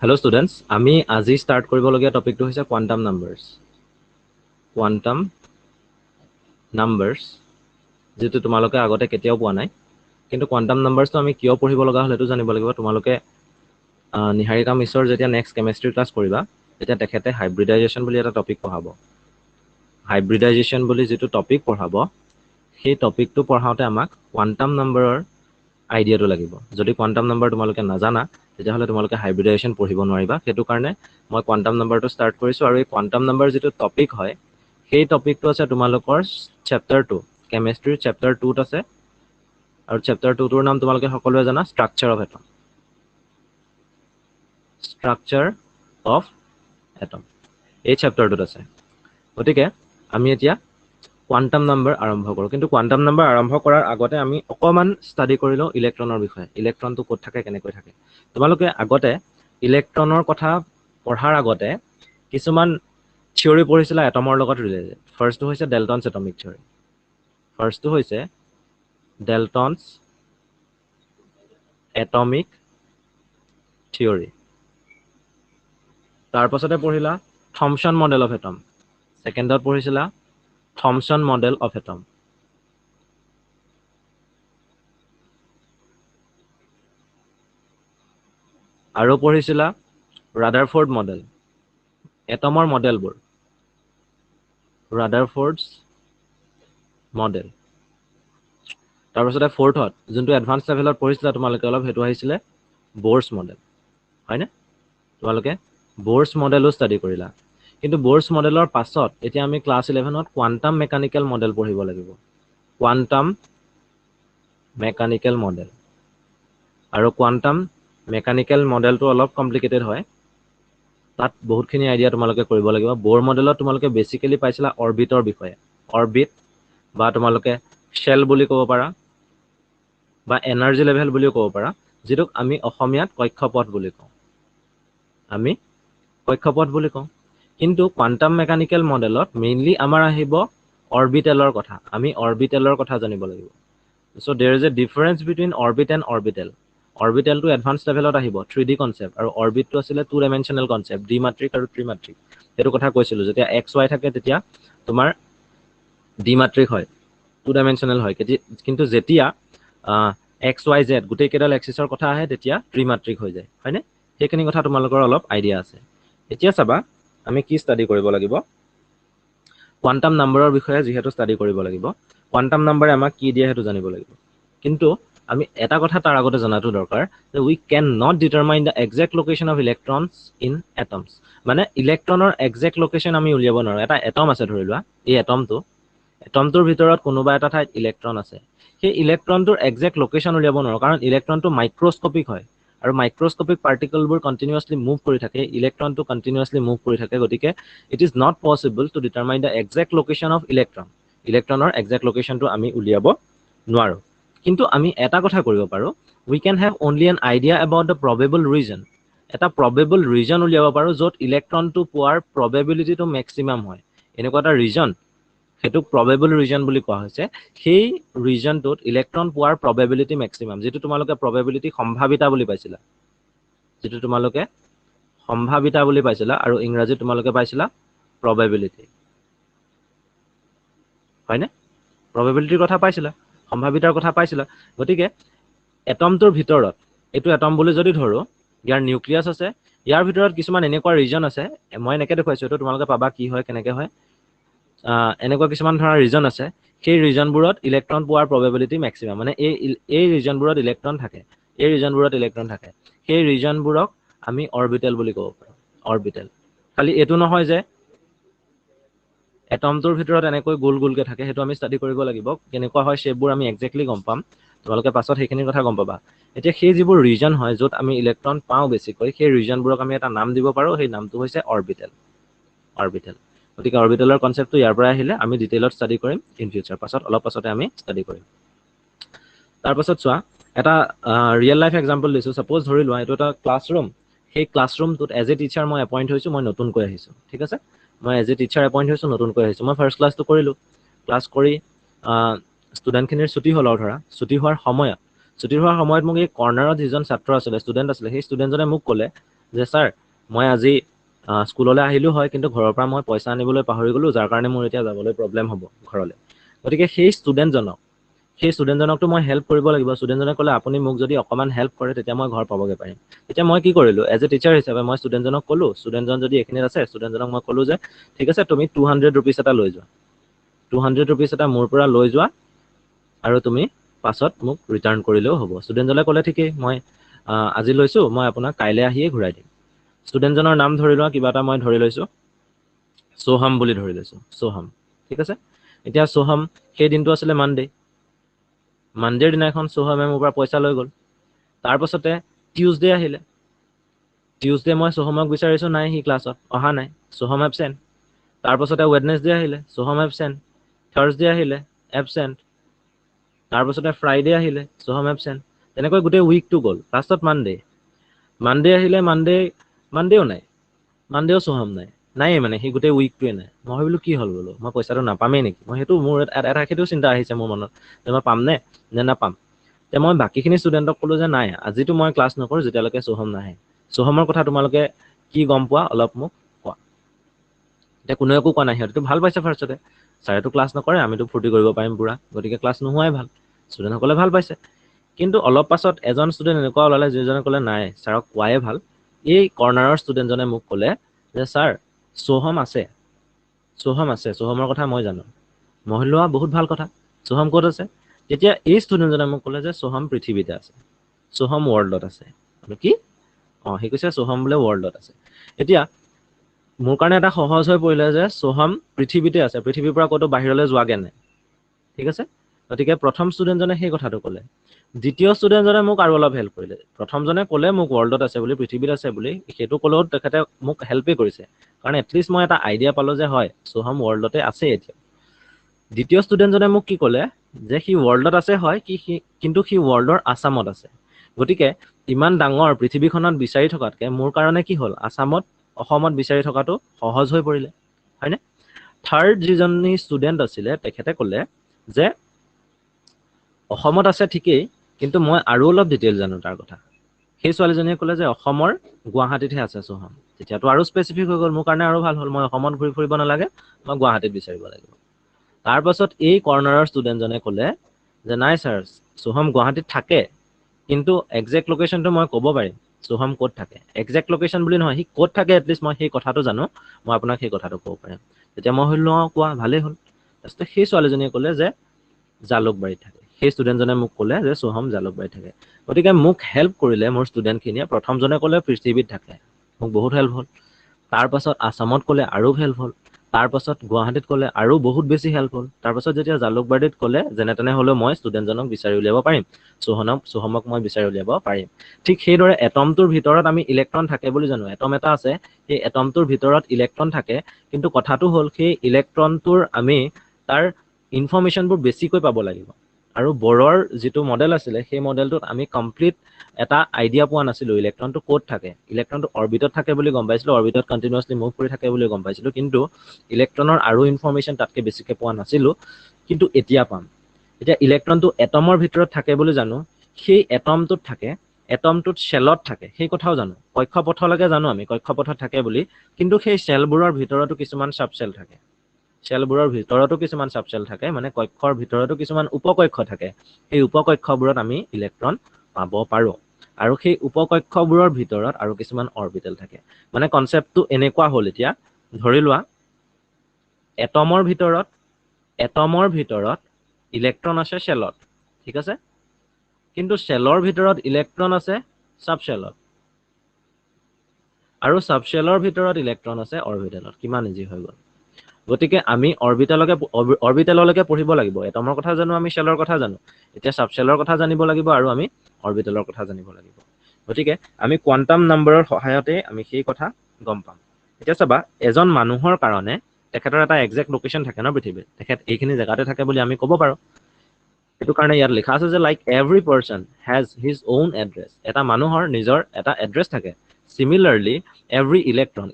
Hello students, আমি আজি start কৰিবলগীয়া টপিকটো হৈছে quantum numbers. Quantum numbers যেটো তোমালোকে আগতে কেতিয়াও পোৱা নাই কিন্তু quantum numbers তো আমি কিয় পঢ়িব লগা হল এটো জানিব লাগিব তোমালোকে নিহাৰিকা মিছৰ যেতিয়া next chemistry class কৰিবা তেতিয়া তেখেতে hybridization বুলি এটা টপিক পঢ়াব hybridization বুলি যেটো টপিক পঢ়াব সেই টপিকটো পঢ়াওতে আমাক quantum numberৰ আইডিয়াটো লাগিব যদি quantum number তোমালোকে নাজানা তেতিয়া হলে তোমালোকে hybridization পঢ়িব নোৱাৰিবা হেতু কাৰণে মই quantum numberটো start কৰিছো আৰু এই quantum number যেটো টপিক হয় সেই টপিকটো আছে তোমালোকৰ chapter 2 chemistry chapter 2 ত আছে আৰু chapter 2 টোৰ নাম তোমালোকে সকলোৱে জানা structure of atom structure of atom এই chapter টোত আছে গতিকে আমি এতিয়া quantum number আৰম্ভ কৰো কিন্তু quantum number আৰম্ভ কৰাৰ আগতে আমি অকমান ষ্টাডি কৰিলো ইলেক্ট্ৰনৰ বিষয়ে ইলেক্ট্ৰনটো ক'ত থাকে কেনেকৈ থাকে তোমালোকে আগতে ইলেক্ট্ৰনৰ কথা পঢ়াৰ আগতে কিছুমান থিওৰি পঢ়িছিলা এটমৰ লগত ৰিলেটেড ফাৰ্ষ্টটো হৈছে ডেল্টনছ এটমিক থিওৰি ফাৰ্ষ্টটো হৈছে ডেল্টনছ এটমিক থিওৰি তাৰ পাছতে পঢ়িলা থমসন মডেল অফ এটম সেকেন্ডত পঢ়িছিলা Thomson model of atom. আৰু পঢ়িছিলা Rutherford model. এটমৰ মডেলবোৰ Rutherford's model. তাৰ পাছতে ফৰ্থত যোনটো এডভান্স লেভেলত পঢ়িছিলা তোমালোকে অলপ হেতু আহিছিলে Bohr's model. হয়নে তোমালোকে Bohr's modelও ষ্টাডি কৰিলা কিন্তু Bohr's modelৰ পাছত এতিয়া আমি ক্লাস 11ত quantum mechanical model পঢ়িব লাগিব quantum mechanical model আৰু quantum mechanical modelটো অলপ কমপ্লিকেটেড হয় তাত বহুতখিনি আইডিয়া তোমালোকে কৰিব লাগিব Bohr modelত তোমালোকে বেসিক্যালি পাইছিলা অৰবিটৰ বিষয়ে অৰবিট বা তোমালোকে শেল বুলি ক'ব পাৰা বা এনাৰ্জি লেভেল বুলিও ক'ব পাৰা যেটোক আমি অসমীয়াত কক্ষপথ বুলি কওঁ আমি কক্ষপথ বুলি কওঁ কিন্তু quantum mechanical modelত মেইনলি আমাৰ আহিব অৰবিটেলৰ কথা আমি অৰবিটেলৰ কথা জানিব লাগিব so there is a difference between orbit and orbital orbital to advanced levelত আহিব 3D concept আৰু orbit to আছিল two dimensional concept দ্বিমাত্ৰিক আৰু ত্ৰিমাত্ৰিক এটো কথা কৈছিলো যেতিয়া x y থাকে তেতিয়া তোমাৰ দ্বিমাত্ৰিক হয় two dimensional হয় কিন্তু যেতিয়া x y z গোটেই কেডাল এক্সিসৰ কথা আহে তেতিয়া ত্ৰিমাত্ৰিক হৈ যায় হয়নে হেখিনি কথা তোমালোকৰ অলপ আইডিয়া আছে এতিয়া চাবা আমি কি ষ্টাডি কৰিব লাগিব কোয়ান্টাম নাম্বাৰৰ বিষয়ে যেহেতু ষ্টাডি কৰিব লাগিব কোয়ান্টাম নাম্বাৰে আমাক কি দিয়ে হেতু জানিব লাগিব কিন্তু আমি এটা কথা তাৰ আগতে জানাটো দৰকাৰ যে we cannot determine the exact location of electrons in atoms মানে ইলেক্ট্ৰনৰ exact location আমি উলিয়াব নোৱাৰো এটা এটম আছে ধৰিলোৱা এই এটমটোৰ ভিতৰত কোনোবা এটা ঠাইত ইলেক্ট্ৰন আছে সেই ইলেক্ট্ৰনটোৰ exact location উলিয়াব নোৱাৰো কাৰণ ইলেক্ট্ৰনটো মাইক্ৰোস্কোপিক হয় আৰু মাইক্ৰোস্কোপিক পাৰ্টিকলবোৰ কন্টিনিউয়াছলি মুভ কৰি থাকে ইলেক্ট্ৰনটো কন্টিনিউয়াছলি মুভ কৰি থাকে গতিকে it is not possible to determine the exact location of electron ইলেক্ট্ৰনৰ exact locationটো আমি উলিয়াব নোৱাৰো কিন্তু আমি এটা কথা কৰিব পাৰো we can have only an idea about the probable region এটা probable region উলিয়াব পাৰো যত ইলেক্ট্ৰনটো পোৱাৰ probability টো maximum হয় এনেকুৱা এটা region হেতু probable region বুলি কোৱা হৈছে সেই regionটোত ইলেক্ট্ৰন পোৱাৰ probability maximum যেটো তোমালোকে probability সম্ভাৱিতা বুলি পাইছিলা যেটো তোমালোকে সম্ভাৱিতা বুলি পাইছিলা আৰু ইংৰাজীত তোমালোকে পাইছিলা probability হয়নে probabilityৰ কথা পাইছিলা সম্ভাৱিতাৰ কথা পাইছিলা গতিকে এটমটোৰ ভিতৰত এটো এটম বুলি যদি ধৰো ইয়াৰ নিউক্লিয়াছ আছে ইয়াৰ ভিতৰত কিছুমান এনেকুৱা ৰিজন আছে মই এনেকৈ দেখুৱাইছো এটো তোমালোকে পাবা কি হয় কেনেকৈ হয় এনেকুৱা কিছুমান ধৰণৰ ৰিজন আছে সেই ৰিজনবোৰত ইলেক্ট্ৰন পোৱাৰ probability maximum মানে এই ৰিজনবোৰত ইলেক্ট্ৰন থাকে এই ৰিজনবোৰত ইলেক্ট্ৰন থাকে সেই ৰিজনবোৰক আমি অৰবিটেল বুলি ক'ব পাৰো অৰবিটেল খালি এটো নহয় যে এটমটোৰ ভিতৰত এনেকৈ গোল গোলকে থাকে হেতু আমি ষ্টাডি কৰিব লাগিব কেনেকুৱা হয় শেপবোৰ আমি এক্স্যাক্টলি গম পাম তোমালোকে পাছত হেখিনি কথা গম পাবা এতিয়া সেই যিবোৰ ৰিজন হয় যত আমি ইলেক্ট্ৰন পাও বেছিকৈ সেই ৰিজনবোৰক আমি এটা নাম দিব পাৰো সেই নামটো হৈছে অৰবিটেল অৰবিটেল গতিকে অৰবিটেলৰ কনসেপ্টটো ইয়াৰ পৰা আহিলে আমি ডিটেইলত ষ্টাডি কৰিম ইন ফিউচাৰ পাছত অলপ পাছতে আমি ষ্টাডি কৰিম তাৰ পাছত চোৱা এটা ৰিয়েল লাইফ এক্সাম্পল দিছো সাপোজ ধৰি লোৱা এটো এটা ক্লাছৰুম সেই ক্লাছৰুমটোত এজ এ টিচাৰ মই এপইন্ট হৈছো মই নতুনকৈ আহিছো ঠিক আছে মই এজ এ টিচাৰ এপইন্ট হৈছো নতুনকৈ আহিছো মই ফাৰ্স্ট ক্লাছটো কৰিলো ক্লাছ কৰি ষ্টুডেন্টখিনিৰ ছুটি হল ধৰা ছুটি হোৱাৰ সময়ত মোক এই কৰ্নাৰত যিজন ছাত্ৰ আছিল ষ্টুডেন্ট আছিল সেই ষ্টুডেন্টজনে মোক ক'লে যে স্যাৰ মই আজি স্কুললৈ আহিলোঁ হয়, কিন্তু ঘৰৰ পৰা মই পইচা আনিবলৈ পাহৰি গ'লোঁ, যাৰ কাৰণে মোৰ এতিয়া যাবলৈ প্ৰব্লেম হ'ব ঘৰলৈ। গতিকে সেই ষ্টুডেণ্টজনকতো মই হেল্প কৰিব লাগিব। ষ্টুডেণ্টজনে ক'লে আপুনি মোক যদি অকণমান হেল্প কৰে তেতিয়া মই ঘৰ পাবগৈ পাৰিম। এতিয়া মই কি কৰিলোঁ, এজ এ টিচাৰ হিচাপে মই ষ্টুডেণ্টজনক ক'লোঁ, ষ্টুডেণ্টজন যদি এইখিনিত আছে, ষ্টুডেণ্টজনক মই ক'লোঁ যে ঠিক আছে তুমি 200 ৰুপিজ এটা লৈ যোৱা, 200 ৰুপিজ এটা মোৰ পৰা লৈ যোৱা আৰু তুমি পাছত মোক ৰিটাৰ্ণ কৰিলেও হ'ব। ষ্টুডেণ্টজনে ক'লে ঠিকেই, মই আজি লৈছোঁ, মই আপোনাক কাইলৈ আহিয়ে ঘূৰাই দিম। ষ্টুডেণ্টজনৰ নাম ধৰি লোৱা, কিবা এটা মই ধৰি লৈছোঁ, সোহম বুলি ধৰি লৈছোঁ, সোহম। ঠিক আছে, এতিয়া সোহম, সেই দিনটো আছিলে মানডেৰ দিনাখন সোহমে মোৰ পৰা পইচা লৈ গ'ল। তাৰপাছতে টিউজডে আহিলে, টিউজডে মই সোহমক বিচাৰিছোঁ, নাই সি ক্লাছত অহা নাই, সোহম এবচেণ্ট। তাৰপাছতে ৱেডনেছডে আহিলে, সোহম এবচেণ্ট। থাৰ্ছডে আহিলে, এবচেণ্ট। তাৰপাছতে ফ্ৰাইডে আহিলে, সোহম এবচেণ্ট। তেনেকৈ গোটেই উইকটো গ'ল। লাষ্টত মানডে আহিলে, মানডেও নাই, মানডেও সোহম নায়েই, মানে সেই গোটেই উইকটোৱে নাই। মই ভাবিলোঁ কি হ'ল বোলো, মই পইচাটো নাপামেই নেকি? মোৰ সেইটো চিন্তা আহিছে মোৰ মনত, যে মই পামনে নে নাপাম। এতিয়া মই বাকীখিনি ষ্টুডেণ্টক ক'লোঁ যে নাই, আজিতো মই ক্লাছ নকৰোঁ যেতিয়ালৈকে সোহম নাহে। সোহমৰ কথা তোমালোকে কি গম পোৱা অলপ মোক কোৱা। এতিয়া কোনেও একো কোৱা নাই, সিহঁতেতো ভাল পাইছে ফাৰ্ষ্টতে, ছাৰেতো ক্লাছ নকৰে, আমিতো ফূৰ্তি কৰিব পাৰিম পুৰা, গতিকে ক্লাছ নোহোৱাই ভাল। ষ্টুডেণ্টসকলে ভাল পাইছে। কিন্তু অলপ পাছত এজন ষ্টুডেণ্ট এনেকুৱা ওলালে যিজনে ক'লে নাই, ছাৰক কোৱাই ভাল। এই কৰ্ণাৰৰ ষ্টুডেণ্টজনে মোক ক'লে যে ছাৰ সোহম আছে, সোহমৰ কথা মই জানো। মই ভাবিলোঁ বহুত ভাল কথা, সোহম ক'ত আছে? তেতিয়া এই ষ্টুডেণ্টজনে মোক ক'লে যে সোহম পৃথিৱীতে আছে, সোহম ৱৰ্ল্ডত আছে। কি? সি কৈছে সোহম বোলে ৱৰ্ল্ডত আছে। এতিয়া মোৰ কাৰণে এটা সহজ হৈ পৰিলে যে সোহম পৃথিৱীতে আছে, পৃথিৱীৰ পৰা ক'তো বাহিৰলৈ যোৱাগে নাই। ঠিক আছে, গতিকে প্ৰথম ষ্টুডেণ্টজনে সেই কথাটো ক'লে। দ্বিতীয় ষ্টুডেণ্টজনে মোক আৰু অলপ হেল্প কৰিলে। প্ৰথমজনে ক'লে মোক ৱৰ্ল্ডত আছে বুলি, পৃথিৱীত আছে বুলি, সেইটো ক'লেও তেখেতে মোক হেল্পেই কৰিছে, কাৰণ এটলিষ্ট মই এটা আইডিয়া পালোঁ যে হয় সোহম ৱৰ্ল্ডতে আছে এতিয়া। দ্বিতীয় ষ্টুডেণ্টজনে মোক কি ক'লে যে সি ৱৰ্ল্ডত আছে হয়, কিন্তু সি ৱৰ্ল্ডৰ আছামত আছে। গতিকে ইমান ডাঙৰ পৃথিৱীখনত বিচাৰি থকাতকৈ মোৰ কাৰণে কি হ'ল, অসমত বিচাৰি থকাটো সহজ হৈ পৰিলে, হয়নে? থাৰ্ড যিজনী ষ্টুডেণ্ট আছিলে তেখেতে ক'লে যে অসমত আছে ঠিকেই, কিন্তু মই আৰু অলপ ডিটেইল জানো তাৰ কথা। সেই ছোৱালীজনীয়ে ক'লে যে অসমৰ গুৱাহাটীতহে আছে সোহম। তেতিয়াতো আৰু স্পেচিফিক হৈ গ'ল, মোৰ কাৰণে আৰু ভাল হ'ল, মই অসমত ঘূৰি ফুৰিব নালাগে, মই গুৱাহাটীত বিচাৰিব লাগিব। তাৰপাছত এই কৰ্ণাৰৰ ষ্টুডেণ্টজনে ক'লে যে নাই ছাৰ, সোহম গুৱাহাটীত থাকে, কিন্তু একজেক্ট লোকেশ্যনটো মই ক'ব পাৰিম, সোহম ক'ত থাকে। একজেক্ট লোকেশ্যন বুলি নহয়, সি ক'ত থাকে এটলিষ্ট মই সেই কথাটো জানো, মই আপোনাক সেই কথাটো ক'ব পাৰিম। তেতিয়া মই ভাবিলোঁ কোৱা ভালেই হ'ল। তাৰপিছতে সেই ছোৱালীজনীয়ে ক'লে যে জালুকবাৰীত থাকে। সেই ষ্টুডেণ্টজনে মোক ক'লে যে সোহম জালুকবাৰীত থাকে। গতিকে মোক হেল্প কৰিলে মোৰ ষ্টুডেণ্টখিনিয়ে। প্ৰথমজনে ক'লে পৃথিৱীত থাকে, মোক বহুত হেল্প হ'ল। তাৰপাছত আছামত ক'লে আৰু হেল্প হ'ল। তাৰপাছত গুৱাহাটীত ক'লে আৰু বহুত বেছি হেল্প হ'ল। তাৰপাছত যেতিয়া জালুকবাৰীত ক'লে যেনে তেনে হ'লেও মই ষ্টুডেণ্টজনক বিচাৰি উলিয়াব পাৰিম, সোহমক মই বিচাৰি উলিয়াব পাৰিম। ঠিক সেইদৰে এটমটোৰ ভিতৰত আমি ইলেক্ট্ৰন থাকে বুলি জানো, এটম এটা আছে, সেই এটমটোৰ ভিতৰত ইলেক্ট্ৰন থাকে, কিন্তু কথাটো হ'ল সেই ইলেক্ট্ৰনটোৰ আমি তাৰ ইনফৰ্মেশ্যনবোৰ বেছিকৈ পাব লাগিব। আৰু বৰৰ যিটো মডেল আছিলে, সেই মডেলটোত আমি কমপ্লিট এটা আইডিয়া পোৱা নাছিলোঁ ইলেক্ট্ৰনটো ক'ত থাকে। ইলেক্ট্ৰনটো অৰ্বিটত থাকে বুলি গম পাইছিলোঁ, অৰ্বিটত কণ্টিনিউৱাছলি মুভ কৰি থাকে বুলি গম পাইছিলোঁ, কিন্তু ইলেক্ট্ৰনৰ আৰু ইনফৰ্মেশ্যন তাতকৈ বেছিকৈ পোৱা নাছিলোঁ, কিন্তু এতিয়া পাম। এতিয়া ইলেক্ট্ৰনটো এটমৰ ভিতৰত থাকে বুলি জানো, সেই এটমটোত থাকে, এটমটোত শ্বেলত থাকে, সেই কথাও জানো। কক্ষপথলৈকে জানো আমি কক্ষপথত থাকে বুলি, কিন্তু সেই শ্বেলবোৰৰ ভিতৰতো কিছুমান ছাবশ্বেল থাকে। শ্বেলবোৰৰ ভিতৰতো কিছুমান ছাবশ্বেল থাকে, মানে কক্ষৰ ভিতৰতো কিছুমান উপকক্ষ থাকে। সেই উপকক্ষবোৰত আমি ইলেক্ট্ৰন পাব পাৰোঁ। আৰু সেই উপকক্ষবোৰৰ ভিতৰত আৰু কিছুমান অৰ্বিটেল থাকে। মানে কনচেপ্টটো এনেকুৱা হ'ল, এতিয়া ধৰি লোৱা এটমৰ ভিতৰত ইলেক্ট্ৰন আছে শ্বেলত, ঠিক আছে, কিন্তু শ্বেলৰ ভিতৰত ইলেক্ট্ৰন আছে ছাবশ্বেলত, আৰু ছাবশ্বেলৰ ভিতৰত ইলেক্ট্ৰন আছে অৰ্বিটেলত। কিমান ইজি হৈ গ'ল। গতিকে আমি অৰ্বিটেললৈকে পঢ়িব লাগিব। এটমৰ কথা জানো, আমি শ্বেলৰ কথা জানো, এতিয়া ছাবশ্বেলৰ কথা জানিব লাগিব, আৰু আমি অৰ্বিটেলৰ কথা জানিব লাগিব। গতিকে আমি কোৱাণ্টাম নাম্বাৰৰ সহায়তে আমি সেই কথা গম পাম। এতিয়া চাবা, এজন মানুহৰ কাৰণে তেখেতৰ এটা একজেক্ট লোকেশ্যন থাকে ন পৃথিৱীত, তেখেত এইখিনি জেগাতে থাকে বুলি আমি ক'ব পাৰোঁ। সেইটো কাৰণে ইয়াত লিখা আছে যে like every person has his own address. এটা মানুহৰ নিজৰ এটা এড্ৰেছ থাকে। চিমিলাৰলি এভৰি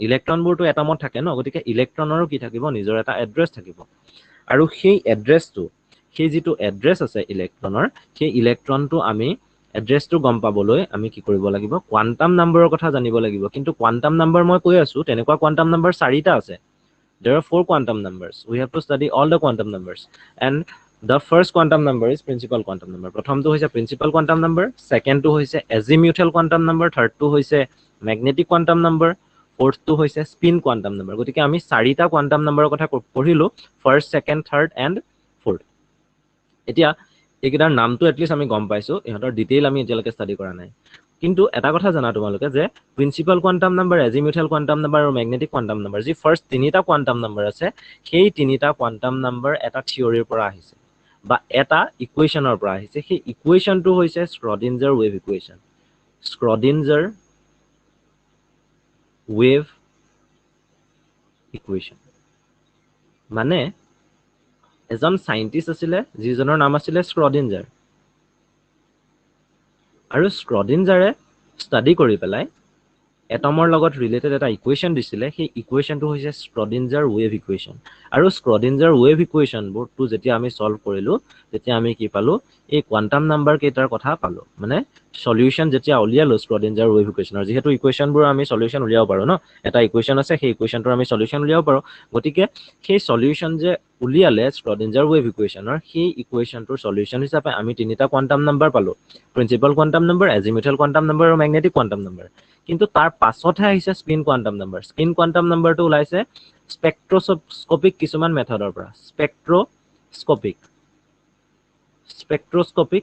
ইলেক্ট্ৰনবোৰতো এটমত থাকে ন, গতিকে ইলেক্ট্ৰনৰো কি থাকিব, নিজৰ এটা এড্ৰেছ থাকিব। আৰু সেই এড্ৰেছটো, সেই যিটো এড্ৰেছ আছে ইলেক্ট্ৰনৰ, সেই ইলেক্ট্ৰনটো আমি এড্ৰেছটো গম পাবলৈ আমি কি কৰিব লাগিব কোৱান্টাম নাম্বাৰৰ কথা জানিব লাগিব কিন্তু কোৱান্টাম নাম্বাৰ মই কৈ আছো তেনেকুৱা কোৱান্টাম নাম্বাৰ 4টা আছে there are 4 quantum numbers we have to study all the quantum numbers and the first quantum number is principal quantum number প্ৰথমটো হৈছে principal quantum number second টো হৈছে azimuthal quantum number third টো হৈছে magnetic quantum number fourth টো হৈছে spin quantum number গতিকে আমি 4টা quantum number কথা পঢ়িলো first second third and fourth এতিয়া এইকেইটাৰ নামটো এটলিষ্ট আমি গম পাইছো ইহঁতৰ ডিটেইল আমি এতিয়ালৈকে ষ্টাডি কৰা নাই কিন্তু এটা কথা জানা তোমালোকে যে principal quantum number azimuthal quantum number আৰু ম্যাগনেটিক কোৱান্টাম নাম্বাৰ যি ফাৰ্স্ট তিনিটা কোৱান্টাম নাম্বাৰ আছে সেই তিনিটা কোৱান্টাম নাম্বাৰ এটা থিওৰিৰ পৰা আহিছে বা এটা ইকুৱেচনৰ পৰা আহিছে সেই ইকুৱেচনটো হৈছে স্ক্ৰডিঞ্জাৰ ৱেভ ইকুৱেচন স্ক্ৰডিঞ্জাৰ ৱেভ ইকুৱেচন মানে এজন সাইন্টিষ্ট আছিলে যিজনৰ নাম আছিলে স্ক্ৰডিঞ্জাৰ আৰু স্ক্ৰডিঞ্জাৰে ষ্টাডি কৰি পেলাই এটমৰ লগত ৰিলেটেড এটা ইকুৱেচন দিছিলে সেই ইকুৱেচনটো হৈছে স্ক্ৰডিঞ্জাৰ ৱেভ ইকুৱেচন আৰু স্ক্ৰডিঞ্জাৰ ৱেভ ইকুৱেচনটো যেতিয়া আমি সলভ কৰিলো তেতিয়া আমি কি পালো এই কোৱান্টাম নাম্বাৰ কেইটাৰ কথা পালো মানে সলিউশন যেতিয়া উলিয়ালো স্ক্ৰডিঞ্জাৰ ৱেভ ইকুৱেচনৰ যেহেতু ইকুৱেচনবোৰ আমি সলিউশন উলিয়াব পাৰো ন এটা ইকুৱেচন আছে সেই ইকুৱেচনটোৰ আমি সলিউশন উলিয়াব পাৰো গতিকে সেই সলিউশন যে উলিয়ালে স্ক্ৰডিঞ্জাৰ ৱেভ ইকুৱেচনৰ সেই ইকুৱেচনটোৰ সলিউশন হিচাপে আমি তিনিটা কোৱান্টাম নাম্বাৰ পালো principal quantum number azimuthal quantum number আৰু ম্যাগনেটিক কোৱান্টাম নাম্বাৰ কিন্তু তাৰ পাছতহে আহিছে spin quantum number spin quantum নাম্বাৰটো ওলাইছে স্পেক্ট্ৰোস্কোপিক কিছুমান মেথডৰ পৰা স্পেক্ট্ৰোস্কোপিক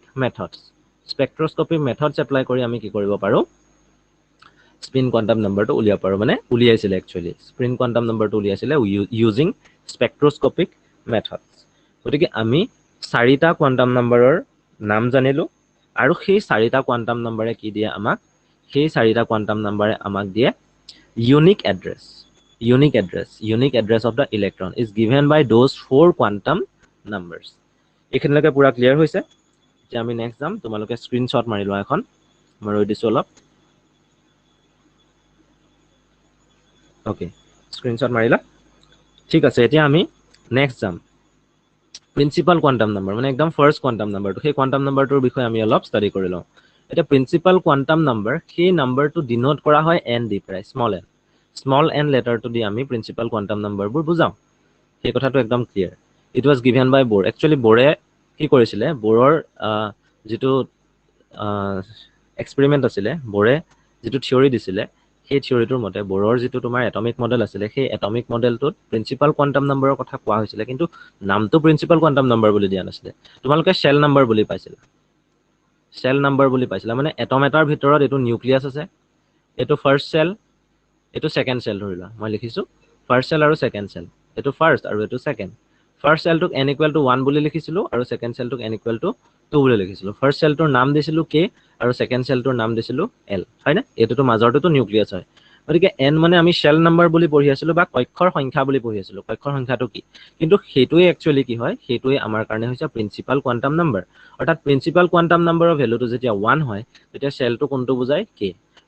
মেথডছ এপ্লাই কৰি আমি কি কৰিব পাৰো স্পিন কোৱান্টাম নাম্বাৰটো উলিয়াব পাৰো মানে উলিয়াইছিলে একচুয়ালি স্পিন কোৱান্টাম নাম্বাৰটো উলিয়াইছিলে ইউজিং স্পেক্ট্ৰোস্কোপিক মেথডছ গতিকে আমি 4টা কোৱান্টাম নাম্বাৰৰ নাম জানিলো আৰু সেই 4টা কোৱান্টাম নাম্বাৰে কি দিয়ে আমাক সেই 4টা কোৱান্টাম নাম্বাৰে আমাক দিয়ে unique address of the electron is given by those 4 quantum numbers এখিনলৈকে পুৰা ক্লিয়াৰ হৈছে যে আমি নেক্সট যাম তোমালোকে স্ক্ৰিনশ্বট মাৰি লোৱা এখন মই ৰৈ দিছো অলপ ওকে স্ক্ৰিনশ্বট মাৰিলা ঠিক আছে এতিয়া আমি নেক্সট যাম প্ৰিন্সিপাল কোৱান্টাম নাম্বাৰ মানে একদম ফাৰ্স্ট কোৱান্টাম নাম্বাৰটো সেই কোৱান্টাম নাম্বাৰটোৰ বিষয়ে আমি অলপ ষ্টাডি কৰি লওঁ এটা প্ৰিন্সিপাল কোৱান্টাম নাম্বাৰ সেই নাম্বাৰটো ডিনোট কৰা হয় n দি প্ৰায় স্মল n লেটাৰটো দি আমি প্ৰিন্সিপাল কোৱান্টাম নাম্বাৰবোৰ বুজাও সেই কথাটো একদম ক্লিয়াৰ ইট ওয়াজ গিভেন বাই বোৰ একচুয়ালি বোৰে কি কৰিছিলে বোৰৰ যেটো এক্সপেৰিমেন্ট আছিলে বোৰে যেটো থিওৰি দিছিলে সেই থিওৰিটোৰ মতে বোৰৰ যেটো তোমাৰ এটমিক মডেল আছিলে সেই এটমিক মডেলটোত প্ৰিন্সিপাল কোৱান্টাম নাম্বাৰৰ কথা কোৱা হৈছিল কিন্তু নামটো প্ৰিন্সিপাল কোৱান্টাম নাম্বাৰ বুলি দিয়া নাছিলে তোমালোকে শেল নাম্বাৰ বুলি পাইছিলা মানে এটম এটাৰ ভিতৰত এটো নিউক্লিয়াছ আছে এটো ফাৰ্স্ট সেল এটো সেকেন্ড সেল ধৰিলা মই লিখিছো ফাৰ্স্ট সেল আৰু সেকেন্ড সেল এটো ফাৰ্স্ট আৰু এটো সেকেন্ড ফাৰ্স্ট সেলটোক n = 1 বুলি লিখিছিলো আৰু সেকেন্ড সেলটোক n = 2 বুলি লিখিছিলো ফাৰ্স্ট সেলটোৰ নাম দিছিলো k আৰু সেকেন্ড সেলটোৰ নাম দিছিলো l হয় না এটোটো মাজৰটোটো নিউক্লিয়াছ হয় গতিকে n মানে আমি শেল নাম্বাৰ বুলি পঢ়ি আছিলো বা কক্ষৰ সংখ্যা বুলি পঢ়ি আছিলো কক্ষৰ সংখ্যাটো কি কিন্তু হেতুৱে একচুয়ালি কি হয় হেতুৱে আমাৰ কাৰণে হৈছে প্ৰিন্সিপাল কোৱান্টাম নাম্বাৰ অৰ্থাৎ প্ৰিন্সিপাল কোৱান্টাম নাম্বাৰৰ ভ্যালুটো যেতিয়া 1 হয় তেতিয়া শেলটো কোনটো বুজায় k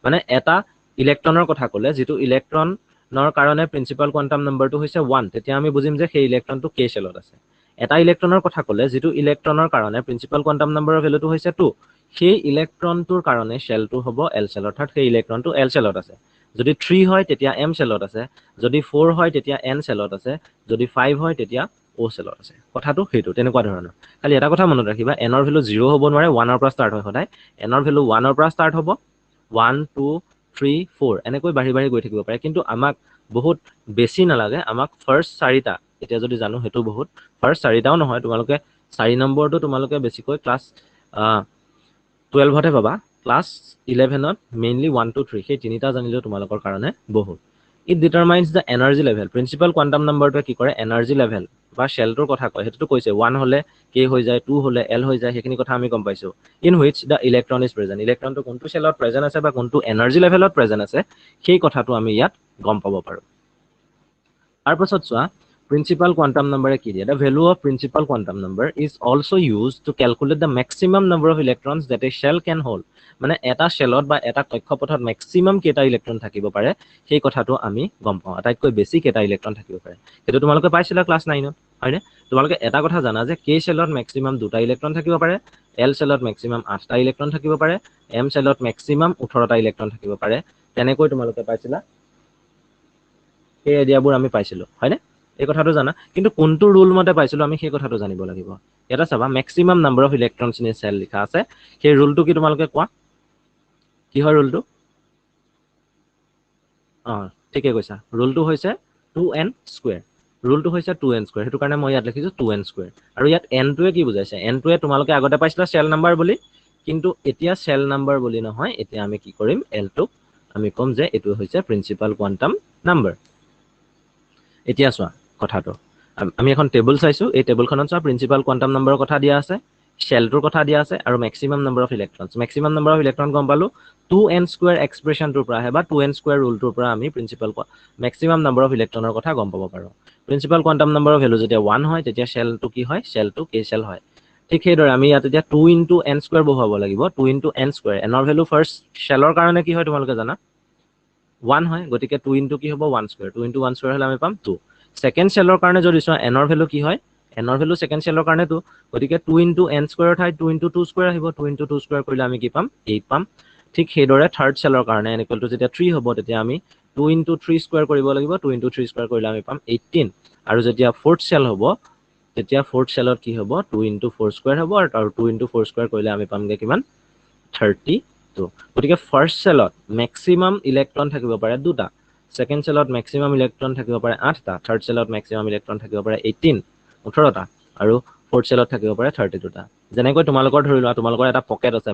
মানে এটা ইলেক্ট্ৰনৰ কথা ক'লে যেটো ইলেক্ট্ৰনৰ কাৰণে প্ৰিন্সিপাল কোৱান্টাম নাম্বাৰটো হৈছে 1 তেতিয়া আমি বুজিম যে সেই ইলেক্ট্ৰনটো k শেলত আছে এটা ইলেক্ট্ৰনৰ কথা ক'লে যেটো ইলেক্ট্ৰনৰ কাৰণে প্ৰিন্সিপাল কোৱান্টাম নাম্বাৰৰ ভ্যালুটো হৈছে 2 সেই ইলেক্ট্ৰনটোৰ কাৰণে শেলটো হ'ব l শেল অৰ্থাৎ সেই ইলেক্ট্ৰনটো l শেলত আছে যদি 3 হয় তেতিয়া m শেলত আছে যদি 4 হয় তেতিয়া n শেলত আছে যদি 5 হয় তেতিয়া o শেলত আছে কথাটো হেতু তেনেকুৱা ধৰণৰ খালি এটা কথা মনত ৰাখিবা n ৰ ভ্যালু 0 হ'ব নোৱাৰে 1 ৰ পৰা ষ্টাৰ্ট হয় সদায় n ৰ ভ্যালু 1 ৰ পৰা ষ্টাৰ্ট হ'ব 1 2 3 4 এনেকৈ বাঢ়ি গৈ থাকিব পাৰে কিন্তু আমাক বহুত বেছি নালাগে আমাক ফাৰ্স্ট 4টা এতিয়া যদি জানো হেতু বহুত ফাৰ্স্ট 4টাও নহয় তোমালোকে 4 নম্বৰটো তোমালোকে বেছিকৈ ক্লাস 12 হতে পাবা ক্লাস 11 ত মেইনলি 1 2 3 সেই তিনিটা জানিলে তোমালোকৰ কাৰণে বহুত it determines the energy level principal quantum numberটো কি কৰে energy level বা শেলটোৰ কথা কয় হেতুটো কৈছে 1 হলে k হৈ যায় 2 হলে l হৈ যায় হেখিনি কথা আমি গম পাইছো in which the electron is present ইলেক্ট্ৰনটো কোনটো শেলত প্ৰেজেন্ট আছে বা কোনটো এনাৰ্জি লেভেলত প্ৰেজেন্ট আছে সেই কথাটো আমি ইয়াত গম পাব পাৰো তাৰ পাছত চোৱা principal quantum number কি দিয়ে the value of principal quantum number is also used to calculate the maximum number of electrons that a shell can hold মানে এটা শেলত বা এটা কক্ষপথত ম্যাক্সিমাম কেটা ইলেক্ট্ৰন থাকিব পাৰে সেই কথাটো আমি গম পাওঁ আটাইতকৈ বেছি কেটা ইলেক্ট্ৰন থাকিব পাৰে সেইটো তোমালোকে পাইছিলা ক্লাস 9 ত হয়নে তোমালোকে এটা কথা জানা যে K চেলত ম্যাক্সিমাম 2টা ইলেক্ট্ৰন থাকিব পাৰে L চেলত ম্যাক্সিমাম 8টা ইলেক্ট্ৰন থাকিব পাৰে M চেলত ম্যাক্সিমাম 18টা ইলেক্ট্ৰন থাকিব পাৰে তেনেকৈ তোমালোকে পাইছিলা এই আইডিয়াবোৰ আমি পাইছিলো হয়নে এই কথাটো জানা কিন্তু কোনটো ৰুল মতে পাইছিলো আমি সেই কথাটো জানিব লাগিব এটা চাবা maximum number of electrons in a cell লিখা আছে সেই ৰুলটো কি তোমালোকে কোৱা কি হয় ৰুলটো ঠিকে কৈছা ৰুলটো হৈছে 2n স্কয়াৰ ৰুলটো হৈছে 2n স্কয়াৰ হেতু কাৰণে মই ইয়াত লিখিছো 2n স্কয়াৰ আৰু ইয়াত n টোৱে কি বুজাইছে n টোৱে তোমালোকে আগতে পাইছিলা সেল নাম্বাৰ বুলি কিন্তু এতিয়া সেল নাম্বাৰ বুলি নহয় এতিয়া আমি কি কৰিম l টোক আমি কম যে এটো হৈছে প্ৰিন্সিপাল কোয়ান্টাম নাম্বাৰ এতিয়া চোৱা কথাটো আমি এখন টেবুল চাইছো এই টেবুলখনত চোৱা প্ৰিন্সিপাল কোয়ান্টাম নাম্বাৰৰ কথা দিয়া আছে সেলটোৰ কথা দিয়া আছে আৰু maximum number of electrons maximum number of electron গম পালো 2n স্কয়াৰ এক্সপ্ৰেছনটোৰ পৰা হে বা 2n স্কয়াৰ ৰুলটোৰ পৰা আমি প্ৰিন্সিপাল ম্যাক্সিমাম নাম্বাৰ অফ ইলেক্ট্ৰনৰ কথা গম পাব পাৰো প্ৰিন্সিপাল কোয়ান্টাম নাম্বাৰৰ ভ্যালু যেতিয়া 1 হয় তেতিয়া সেলটো কি হয় সেলটো K সেল হয় ঠিক সেইদৰে আমি ইয়াত এতিয়া 2 * n স্কয়াৰ বহুৱাব লাগিব 2 * n স্কয়াৰ এনৰ ভ্যালু ফাৰ্স্ট সেলৰ কাৰণে কি হয় তোমালোকে জানা 1 হয় গতিকে 2 * কি হ'ব 1 স্কয়াৰ 2 * 1 স্কয়াৰ হলে আমি পাম 2 সেকেন্ড সেলৰ কাৰণে যদি চোৱা এনৰ ভ্যালু কি হয় এনৰ ভ্যালু সেকেন্ড সেলৰ কাৰণে 2 গতিকে 2 * n স্কয়াৰ ঠাই 2 * 2 স্কয়াৰ আহিব 2 * 2 স্কয়াৰ কৰিলে আমি কি পাম 8 পাম ঠিক সেইদৰে থাৰ্ড সেলৰ কাৰণে n = যেতিয়া 3 হ'ব তেতিয়া আমি 2 * 3 স্কয়াৰ কৰিব লাগিব 2 * 3 স্কয়াৰ কৰিলে আমি পাম 18 আৰু যেতিয়া ফোৰ্থ সেল হ'ব তেতিয়া ফোৰ্থ সেলত কি হ'ব 2 * 4 স্কয়াৰ হ'ব আৰু 2 * 4 স্কয়াৰ কৰিলে আমি পামগে কিমান 32 গতিকে ফাৰ্স্ট সেলত ম্যাক্সিমাম ইলেক্ট্ৰন থাকিব পাৰে দুটা সেকেন্ড সেলত ম্যাক্সিমাম ইলেক্ট্ৰন থাকিব পাৰে 8টা থাৰ্ড সেলত ম্যাক্সিমাম ইলেক্ট্ৰন থাকিব পাৰে 18টা আৰু ফোৰ্থ সেলত থাকিব পাৰে 32টা যেনেকৈ তোমালোকৰ ধৰি লোৱা তোমালোকৰ এটা পকেট আছে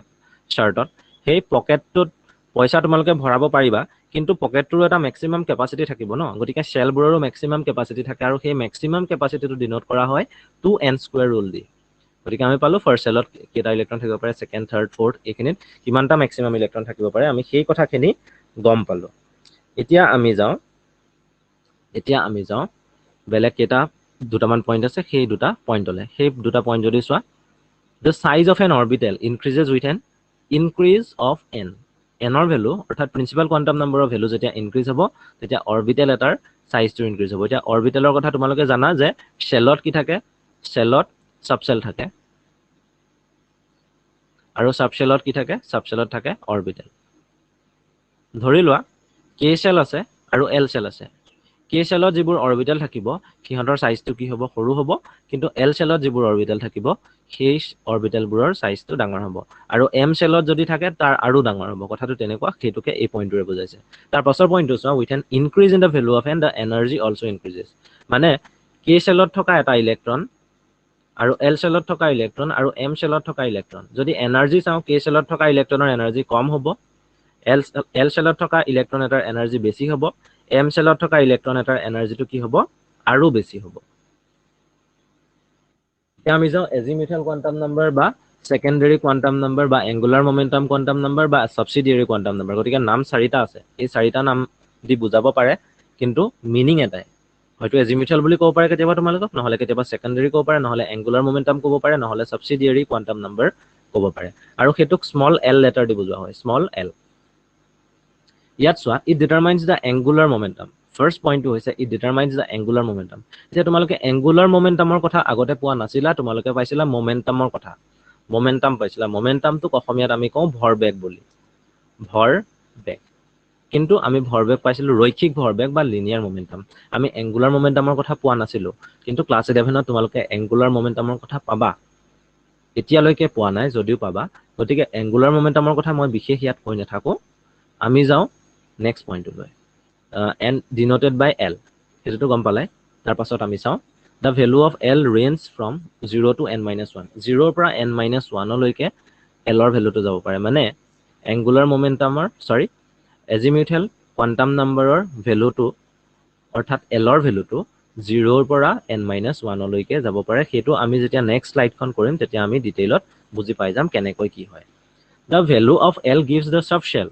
চাৰ্টত সেই পকেটটোত পইচা তোমালোকে ভৰাব পাৰিবা কিন্তু পকেটটোৰ এটা ম্যাক্সিমাম ক্যাপাসিটি থাকিব ন গতিকে সেলবোৰৰো ম্যাক্সিমাম ক্যাপাসিটি থাকে আৰু সেই ম্যাক্সিমাম ক্যাপাসিটিটো ডিনোট কৰা হয় 2n স্কয়াৰ ৰুল দি গতিকে আমি পালো ফাৰ্স্ট সেলত কেটা ইলেক্ট্ৰন থাকিব পাৰে সেকেন্ড থাৰ্ড ফোৰ্থ এখিনিত কিমানটা ম্যাক্সিমাম ইলেক্ট্ৰন থাকিব পাৰে আমি সেই কথাখিনি গম পালো এতিয়া আমি যাও বেলেগ কেটা দুটামান পইণ্ট আছে সেই দুটা পইণ্টলে সেই দুটা পইণ্ট যদি চোৱা the size of an orbital increases with an increase of n nৰ ভ্যালু অৰ্থাৎ প্ৰিন্সিপাল কোয়ান্টাম নাম্বাৰৰ ভ্যালু যেতিয়া ইনক্ৰিজ হ'ব তেতিয়া অৰবিটেল এটাৰ সাইজটো ইনক্ৰিজ হ'ব এতিয়া অৰবিটেলৰ কথা তোমালোকে জানা যে সেলত কি থাকে সেলত সাবশেল থাকে আৰু সাবশেলত কি থাকে সাবশেলত থাকে অৰবিটেল ধৰি লোৱা K সেল আছে আৰু L সেল আছে K সেলত যিবোৰ অৰবিটেল থাকিব সিহঁতৰ সাইজটো কি হ'ব সৰু হ'ব কিন্তু L সেলত যিবোৰ অৰবিটেল থাকিব সেই অৰবিটেলবোৰৰ সাইজটো ডাঙৰ হ'ব আৰু M সেলত যদি থাকে তাৰ আৰু ডাঙৰ হ'ব কথাটো তেনেকুৱা হেতুকে এই পইণ্টটোৰে বুজাইছে তাৰ পাছৰ পইণ্টটো চোৱা with an increase in the value of n the energy also increases মানে K সেলত থকা এটা ইলেক্ট্ৰন আৰু L সেলত থকা ইলেক্ট্ৰন আৰু M সেলত থকা ইলেক্ট্ৰন যদি এনাৰ্জি চাও K সেলত থকা ইলেক্ট্ৰনৰ এনাৰ্জি কম হ'ব L সেলত থকা ইলেক্ট্ৰন এটাৰ এনাৰ্জি বেছি হ'ব M সেলত থকা ইলেক্ট্ৰন এটাৰ এনাৰ্জিটো কি হ'ব আৰু বেছি হ'ব এতিয়া আমি যাও এজিমুথাল কোয়ান্টাম নাম্বাৰ বা সেকেন্ডাৰী কোয়ান্টাম নাম্বাৰ বা এঙ্গুলাৰ মোমেন্টাম কোয়ান্টাম নাম্বাৰ বা সাবসিডিয়াৰী কোয়ান্টাম নাম্বাৰ গতিকে নাম চাৰিটা আছে এই চাৰিটা নাম দি বুজাব পাৰে কিন্তু মিনিং এটাই হয়তো এজিমুথাল বুলি ক'ব পাৰে কেতিয়াবা তোমালোকক নহলে কেতিয়াবা সেকেন্ডাৰী ক'ব পাৰে নহলে এঙ্গুলাৰ মোমেন্টাম ক'ব পাৰে নহলে সাবসিডিয়াৰী কোয়ান্টাম নাম্বাৰ ক'ব পাৰে আৰু হেতুক স্মল l লেটাৰ দি বুজোৱা হয় স্মল l ইয়াত চোৱা it determines the angular momentum first পইণ্টটো হৈছে it determines the angular momentum যে তোমালোকে angular momentumৰ কথা আগতে পোৱা নাছিলা তোমালোকে পাইছিলা momentumৰ কথা momentum পাইছিলা momentumটোক অসমীয়াত আমি কওঁ ভৰবেগ বুলি ভৰবেগ কিন্তু আমি ভৰবেগ পাইছিলো ৰৈখিক ভৰবেগ বা লিনিয়াৰ মোমেন্টাম আমি এঙ্গুলাৰ মোমেন্টামৰ কথা পোৱা নাছিলো কিন্তু ক্লাস 11 ত তোমালোকে এঙ্গুলাৰ মোমেন্টামৰ কথা পাবা এতিয়ালৈকে পোৱা নাই যদিও পাবা গতিকে এঙ্গুলাৰ মোমেন্টামৰ কথা মই বিশেষ ইয়াত কৈ নাথাকো আমি যাও নেক্সট পইণ্টলৈ n denoted by l হেতুটো গম পালাই তাৰ পাছত আমি চাও the value of l range from 0 to n - 1 0 পৰা n - 1 লৈকে l ৰ ভ্যালুটো যাব পাৰে মানে এঙ্গুলাৰ মোমেন্টামৰ এজিমুথাল কোয়ান্টাম নাম্বাৰৰ ভ্যালুটো অৰ্থাৎ l ৰ ভ্যালুটো 0 ৰ পৰা n - 1 লৈকে যাব পাৰে হেতু আমি যেতিয়া নেক্সট স্লাইডখন কৰিম তেতিয়া আমি ডিটেইলত বুজি পাই যাম কেনেকৈ কি হয় the value of l gives the subshell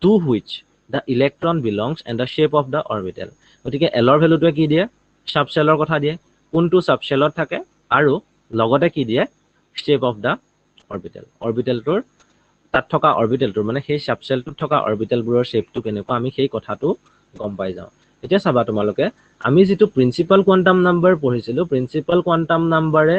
to which the electron belongs and the shape of the orbital গতিকে l ৰ ভ্যালুটোৱে কি দিয়ে সাবশেলৰ কথা দিয়ে কোনটো সাবশেলত থাকে আৰু লগতে কি দিয়ে shape of the orbital অৰবিটেলটোৰ তাত থকা অৰবিটেলটোৰ মানে সেই সাবশেলটোত থকা অৰবিটেলবোৰৰ শেপটো কেনেকুৱা আমি সেই কথাটো গম পাই যাও এতিয়া চাবা তোমালোকে আমি যেটো প্ৰিন্সিপাল কোয়ান্টাম নাম্বাৰ পঢ়িছিলো প্ৰিন্সিপাল কোয়ান্টাম নাম্বাৰে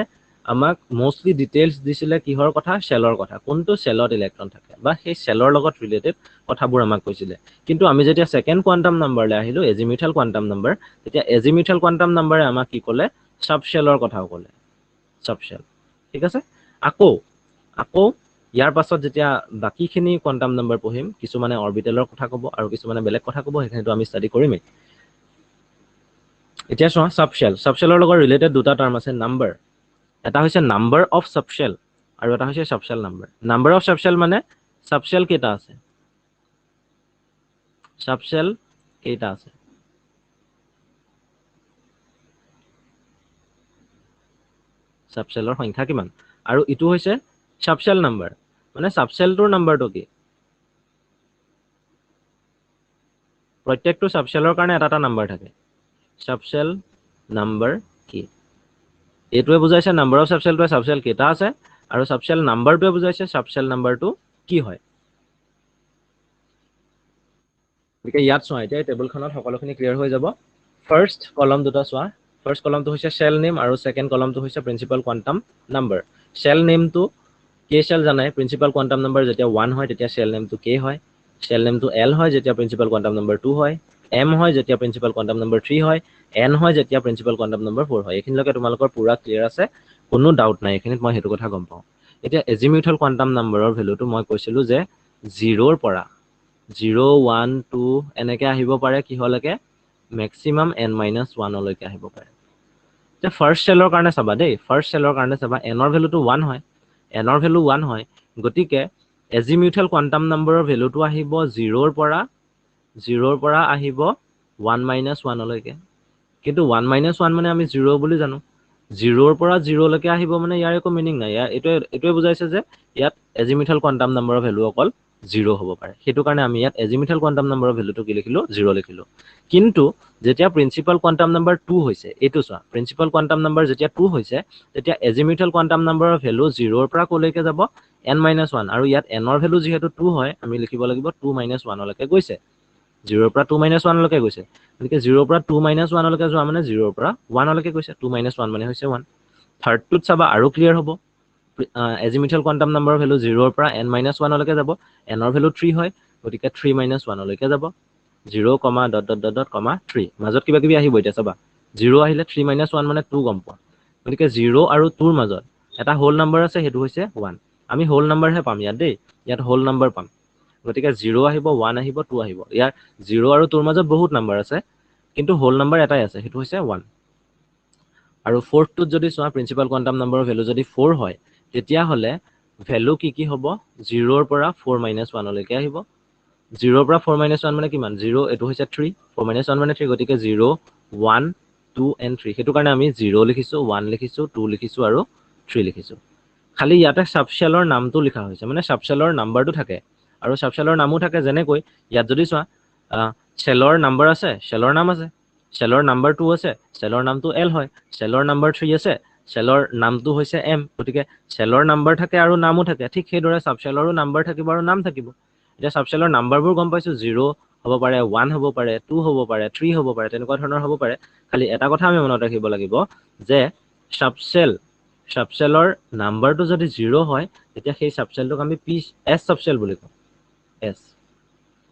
আমাক মোস্টলি ডিটেইলছ দিছিলে কিহৰ কথা সেলৰ কথা কোনটো সেলত ইলেক্ট্ৰন থাকে বা সেই সেলৰ লগত ৰিলেটেড কথাবোৰ আমাক কৈছিলে কিন্তু আমি যেতিয়া সেকেন্ড কোয়ান্টাম নাম্বাৰলৈ আহিলো এজিমিথাল কোয়ান্টাম নাম্বাৰ তেতিয়া এজিমিথাল কোয়ান্টাম নাম্বাৰে আমাক কি ক'লে সাব সেলৰ কথাও ক'লে সাব সেল ঠিক আছে আকৌ ইয়াৰ পাছত যেতিয়া বাকিখিনি কোয়ান্টাম নাম্বাৰ পঢ়িম কিছুমানে অৰবিটেলৰ কথা ক'ব আৰু কিছুমানে বেলেগ কথা ক'ব সেইখিনিটো আমি ষ্টাডি কৰিমেই এতিয়া চোৱা সাব সেলৰ লগত ৰিলেটেড দুটা টাৰ্ম আছে নাম্বাৰ এটা হৈছে নাম্বাৰ অফ সাব সেল আৰু এটা হৈছে sub cell number of sub cell মানে সাব সেল কেইটা আছে সাব সেল কেইটা আছে সাব সেলৰ সংখ্যা কিমান আৰু ইটো হৈছে সাব সেল নাম্বাৰ মানে সাব সেলটোৰ নাম্বাৰটো কি প্ৰত্যেকটো সাব সেলৰ কাৰণে এটা নাম্বাৰ থাকে সাব সেল নাম্বাৰ কি এইটোৱে বুজাইছে নাম্বাৰ অফ সাব সেলটোৱে সাব সেল কেইটা আছে আৰু সাব সেল নাম্বাৰটোৱে বুজাইছে সাব সেল নাম্বাৰটো কি হয় গতিকে ইয়াত চোৱা এতিয়া টেবুলখনত সকলোখিনি ক্লিয়াৰ হৈ যাব ফাৰ্ষ্ট কলম দুটা চোৱা ফাৰ্ষ্ট কলমটো হৈছে সেল নেম আৰু সেকেন্ড কলমটো হৈছে প্ৰিন্সিপাল কোয়ান্টাম নাম্বাৰ সেল নেমটো কে সেল জানাই প্ৰিন্সিপাল কোয়ান্টাম নাম্বাৰ যেতিয়া 1 হয় তেতিয়া সেল নেমটো কে হয় সেল নেমটো এল হয় যেতিয়া প্ৰিন্সিপাল কোয়ান্টাম নাম্বাৰ 2 হয় এম হয় যেতিয়া প্ৰিন্সিপাল কোয়ান্টাম নাম্বাৰ 3 হয় এন হয় যেতিয়া প্ৰিন্সিপাল কোয়ান্টাম নাম্বাৰ 4 হয় এইখিনিলৈকে তোমালোকৰ পুৰা ক্লিয়াৰ আছে কোনো ডাউট নাই এইখিনিত মই হেতু কথা গম পাওঁ এতিয়া এজিমিউথাল কোয়ান্টাম নাম্বাৰৰ ভ্যালুটো মই কৈছিলো যে 0 ৰ পৰা 0 1 2 এনেকে আহিব পাৰে কিহলৈকে ম্যাক্সিমাম n-1 লৈকে আহিব পাৰে যে ফাৰ্ষ্ট সেলৰ কাৰণে চাবা দেই ফাৰ্ষ্ট সেলৰ কাৰণে চাবা n ৰ ভ্যালুটো 1 হয় n ৰ ভ্যালু 1 হয় গতিকে এজিমিউথাল কোয়ান্টাম নাম্বাৰৰ ভ্যালুটো আহিব 0 ৰ পৰা আহিব 1-1 লৈকে কিন্তু 1-1 মানে আমি 0 বুলি জানো 0 ৰ পৰা 0 লৈকে আহিব মানে ইয়াৰ একো মিনিং নাই এটোৱে বুজাইছে যে ইয়াত এজিমিউথাল কোয়ান্টাম নাম্বাৰৰ ভ্যালু অকল 0 হ'ব পাৰে হেতু কাৰণে আমি ইয়াত এজিমিউথাল কোয়ান্টাম নাম্বাৰৰ ভ্যালুটো কি লিখিলো 0 লিখিলো কিন্তু যেতিয়া প্ৰিন্সিপাল কোয়ান্টাম নাম্বাৰ 2 হৈছে এটো চোৱা প্ৰিন্সিপাল কোয়ান্টাম নাম্বাৰ যেতিয়া 2 হৈছে তেতিয়া এজিমিউথাল কোয়ান্টাম নাম্বাৰৰ ভ্যালু 0 ৰ পৰা কলৈকে যাব n-1 আৰু ইয়াত n ৰ ভ্যালু যেহেতু 2 হয় আমি লিখিব লাগিব 2-1 লৈকে গৈছে 0 ৰ পৰা 2-1 লৈকে গৈছে গতিকে 0 ৰ পৰা 2-1 লৈকে যোৱা মানে 0 ৰ পৰা 1 লৈকে গৈছে 2-1 মানে হৈছে 1 থাৰ্ডটোত চাবা আৰু ক্লিয়াৰ হ'ব এজিমিউথাল কোয়ান্টাম নাম্বাৰৰ ভ্যালু 0 ৰ পৰা n-1 লৈকে যাব n ৰ ভ্যালু 3 হয় গতিকে 3-1 লৈকে যাব 0, ... 3 মাজত কিবা কিবি আহিব এতিয়া চাবা 0 আহিলে 3-1 মানে 2 গম পোৱা গতিকে 0 আৰু 2 ৰ মাজত এটা হোল নাম্বাৰ আছে হেতু হৈছে 1 আমি হোল নাম্বাৰ হে পাম ইয়াত দেই ইয়াত হোল নাম্বাৰ পাম গতিকে 0 আহিব 1 আহিব 2 আহিব ইয়াৰ 0 আৰু 2 ৰ মাজত বহুত নাম্বাৰ আছে কিন্তু হোল নাম্বাৰ এটাই আছে হেতু হৈছে 1 আৰু ফৰ্থটোত যদি চোৱা প্ৰিন্সিপাল কোয়ান্টাম নাম্বাৰৰ ভ্যালু যদি 4 হয় তেতিয়া হলে ভ্যালু কি হ'ব 0 ৰ পৰা 4-1 লৈকে আহিব 0 ৰ পৰা 4-1 মানে কিমান 0 এটো হৈছে 3 4-1 মানে 3 গতিকে 0 1 2 and 3 হেতু কাৰণে আমি 0 লিখিছো 1 লিখিছো 2 লিখিছো আৰু 3 লিখিছো খালি ইয়াতে সাবশেলৰ নামটো লিখা হৈছে মানে সাবশেলৰ নাম্বাৰটো থাকে আৰু সাবশেলৰ নামও থাকে যেনেকৈ ইয়াত যদি চোৱা সেলৰ নাম্বাৰ আছে সেলৰ নাম আছে সেলৰ নাম্বাৰ 2 আছে সেলৰ নামটো L হয় সেলৰ নাম্বাৰ 3 আছে সেলৰ নামটো হৈছে M গতিকে সেলৰ নাম্বাৰ থাকে আৰু নামও থাকে ঠিক সেইদৰে সাবশেলৰো নাম্বাৰ থাকিব আৰু নাম থাকিব এতিয়া সাবশেলৰ নাম্বাৰবোৰ গম পাইছো 0 হ'ব পাৰে 1 হ'ব পাৰে 2 হ'ব পাৰে 3 হ'ব পাৰে তেনেকুৱা ধৰণৰ হ'ব পাৰে খালি এটা কথা আমি মনত ৰাখিব লাগিব যে সাবশেলৰ নাম্বাৰটো যদি 0 হয় তেতিয়া সেই সাবশেলটোক আমি S সাবশেল বুলি কওঁ S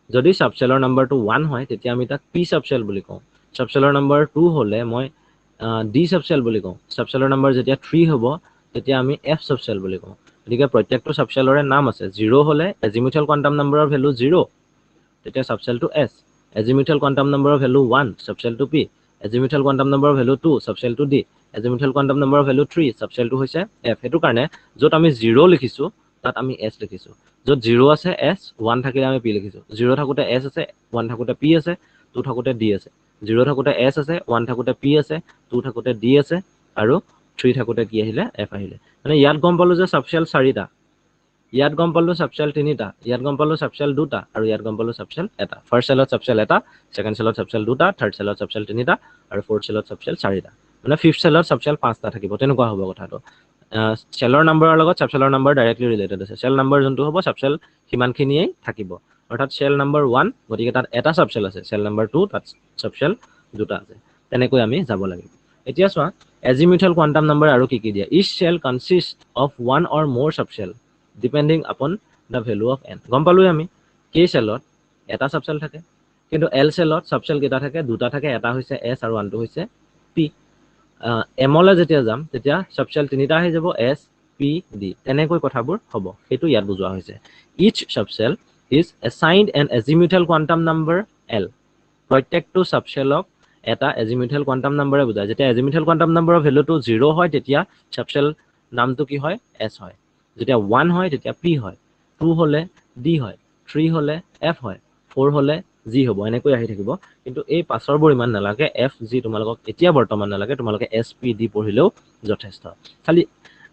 যদি সাবশেলৰ নাম্বাৰটো 1 হয় তেতিয়া আমি তাক P সাবশেল বুলি কওঁ সাবশেলৰ নাম্বাৰ 2 হলে মই D সাবশেল বুলি কওঁ সাবশেলৰ নাম্বাৰ যেতিয়া 3 হ'ব তেতিয়া আমি F সাবশেল বুলি কওঁ গতিকে প্ৰত্যেকটো সাবশেলৰে নাম আছে 0 হলে এজিমিউথাল কোয়ান্টাম নাম্বাৰৰ ভ্যালু 0 তেতিয়া সাবশেলটো S এজিমিউথাল কোয়ান্টাম নাম্বাৰৰ ভ্যালু 1 সাবশেলটো P এজিমিউথাল কোয়ান্টাম নাম্বাৰৰ ভ্যালু 2 সাবশেলটো D এজিমিউথাল কোয়ান্টাম নাম্বাৰৰ ভ্যালু 3 সাবশেলটো হৈছে F হেতু কাৰণে যত আমি 0 লিখিছো তাত আমি S লিখিছো যত 0 আছে S 1 থাকিলে আমি P লিখিছো 0 থাকোতে S আছে 1 থাকোতে P আছে 2 থাকোতে D আছে 0 থাকোতে S আছে 1 থাকোতে P আছে 2 থাকোতে D আছে আৰু 3 থাকোতে কি আহিলে F আহিলে মানে ইয়াত গম পালো যে সাবশেল 4টা ইয়াত গম পালো সাবশেল 3টা ইয়াত গম পালো সাবশেল 2টা আৰু ইয়াত গম পালো সাবশেল এটা ফাৰ্স্ট সেলত সাবশেল এটা সেকেন্ড সেলত সাবশেল 2টা থাৰ্ড সেলত সাবশেল 3টা আৰু ফৰ্থ সেলত সাবশেল 4টা মানে ফিফথ সেলত সাবশেল 5টা থাকিব তেনেকুৱা হ'ব কথাটো সেলৰ নাম্বাৰৰ লগত সাবশেলৰ নাম্বাৰ ডাইৰেক্টলি ৰিলেটেড আছে সেল নাম্বাৰ যোনটো হ'ব সাবশেল সিমানখিনিয়ে থাকিব অৰ্থাৎ চেল নাম্বাৰ 1 গতিকে তাত এটা সাবশেল আছে চেল নাম্বাৰ 2 তাত সাবশেল দুটা আছে তেনেকৈ আমি যাব লাগিব এতিয়া চোৱা এজিমুথেল কোৱান্টাম নাম্বাৰ আৰু কি কি দিয়া each cell consists of one or more subshell depending upon the value of n গম পালো আমি k চেলত এটা সাবশেল থাকে কিন্তু l চেলত সাবশেল কেইটা থাকে দুটা থাকে এটা হৈছে s আৰু আনটো হৈছে p m লৈ যেতিয়া যাম তেতিয়া সাবশেল তিনিটা আহি যাব s p d তেনেকৈ কথাবোৰ হ'ব হেতু ইয়াত বুজোৱা হৈছে each subshell is assigned an azimuthal quantum number l প্ৰত্যেকটো সাবশেলক এটা azimuthal quantum number বুজায় যেতিয়া azimuthal quantum number ভ্যালুটো 0 হয় তেতিয়া সাবশেল নামটো কি হয় s হয় যেতিয়া 1 হয় তেতিয়া p হয় 2 হলে d হয় 3 হলে f হয় 4 হলে g হ'ব এনেকৈ আহি থাকিব কিন্তু এই পাছৰবোৰ ইমান নালাগে f g তোমালোকক এতিয়া বৰ্তমান নালাগে তোমালোকে s p d পঢ়িলেও যথেষ্ট খালি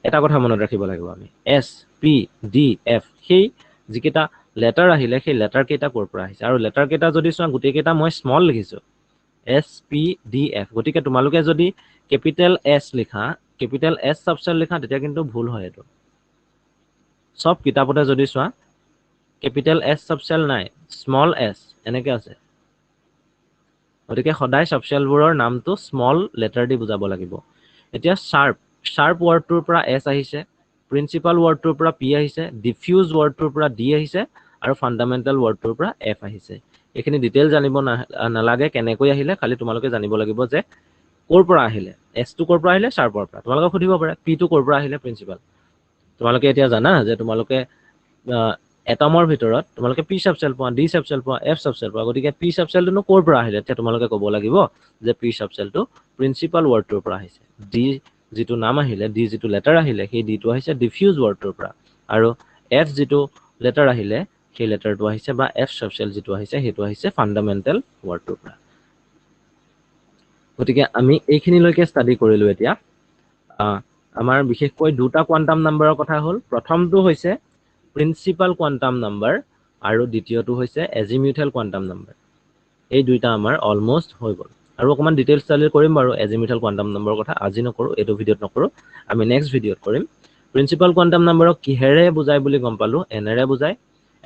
এটা কথা মনত ৰাখিব লাগিব আমি s p d f সেই যিকেইটা লেটাৰ আহিলে সেই লেটাৰ কেইটা ক'ৰ পৰা আহিছে আৰু লেটাৰ কেইটা যদি চোৱা গোটেই কেইটা মই স্মল লিখিছো S P D F গতিকে তোমালোকে যদি ক্যাপিটেল S লিখা ক্যাপিটেল S সাবশেল লিখা তেতিয়া কিন্তু ভুল হয় এটো সব কিতাপতে যদি চোৱা ক্যাপিটেল S সাবশেল নাই স্মল s এনেকে আছে গতিকে সদায় সাবশেলবোৰৰ নামটো স্মল লেটাৰ দি বুজাব লাগিব এতিয়া শাৰ্প ওয়াৰ্ডটোৰ পৰা s আহিছে প্ৰিন্সিপাল ওয়াৰ্ডটোৰ পৰা p আহিছে ডিফিউজ ওয়াৰ্ডটোৰ পৰা d আহিছে আৰু ফান্ডামেন্টাল ওয়াৰ্ডটোৰ পৰা f আহিছে এখিনি ডিটেইল জানিব নালাগে কেনেকৈ আহিলে খালি তোমালোকে জানিব লাগিব যে কোৰ পৰা আহিলে s টো কোৰ পৰা আহিলে শাৰ্পৰ পৰা তোমালোকে খুদিব পাৰে p টো কোৰ পৰা আহিলে প্ৰিন্সিপাল তোমালোকে এতিয়া জানা যে তোমালোকে এটমৰ ভিতৰত তোমালোকে p সাবশেল পোৱা d সাবশেল পোৱা f সাবশেল পোৱা গতিকে p সাবশেলটো কোৰ পৰা আহিলে তেতিয়া তোমালোকে ক'ব লাগিব যে p সাবশেলটো প্ৰিন্সিপাল ওয়াৰ্ডটোৰ পৰা আহিছে d যেটো নাম আহিলে d যেটো লেটাৰ আহিলে সেই d টো আহিছে ডিফিউজ ওয়াৰ্ডটোৰ পৰা আৰু f যেটো লেটাৰ আহিলে সেই লেটাৰটো আহিছে বা f সাবশেল যেটো আহিছে হেতু আহিছে ফান্ডামেন্টাল ওয়াৰ্ডটোৰ পৰা গতিকে আমি এইখিনি লৈকে ষ্টাডি কৰিলো এতিয়া আমাৰ বিশেষকৈ দুটা কোৱান্টাম নাম্বাৰৰ কথা হ'ল প্ৰথমটো হৈছে প্ৰিন্সিপাল কোৱান্টাম নাম্বাৰ আৰু দ্বিতীয়টো হৈছে এজিমুথেল কোৱান্টাম নাম্বাৰ এই দুইটা আমাৰ অলমোস্ট হৈ গ'ল আৰু অকমান ডিটেইলছ ষ্টাডি কৰিম বাৰু এজিমুথেল কোৱান্টাম নাম্বাৰৰ কথা আজি নকৰো এইটো ভিডিঅ'ত নকৰো আমি নেক্সট ভিডিঅ'ত কৰিম প্ৰিন্সিপাল কোৱান্টাম নাম্বাৰক কিহেৰে বুজায় বুলি গম পালো এনেৰে বুজায়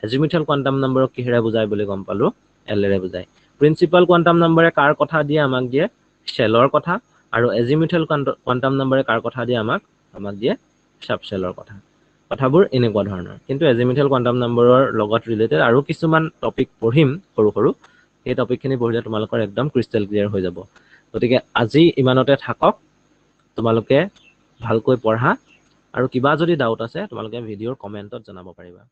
এজিমুথেল কোৱান্টাম নাম্বাৰক কিহেৰে বুজায় বুলি গম পালো এলেৰে বুজায় প্ৰিন্সিপাল কোৱান্টাম নাম্বাৰে কাৰ কথা দিয়ে আমাক দিয়ে শেলৰ কথা আৰু এজিমুথেল কোৱান্টাম নাম্বাৰে কাৰ কথা দিয়ে আমাক দিয়ে সাবশেলৰ কথা কথাবোৰ এনেকুৱা ধৰণৰ কিন্তু এজিমুথেল কোৱান্টাম নাম্বাৰৰ লগত ৰিলেটেড আৰু কিছুমান টপিক পঢ়িম সৰু এই টপিকখিনি পঢ়িলে তোমালোকৰ একদম ক্ৰিস্টেল ক্লিয়াৰ হৈ যাব গতিকে আজি ইমানতে থাকক তোমালোকে ভালকৈ পঢ়া আৰু কিবা যদি ডাউট আছে তোমালোকে ভিডিঅ'ৰ কমেন্টত জনাব পাৰিবা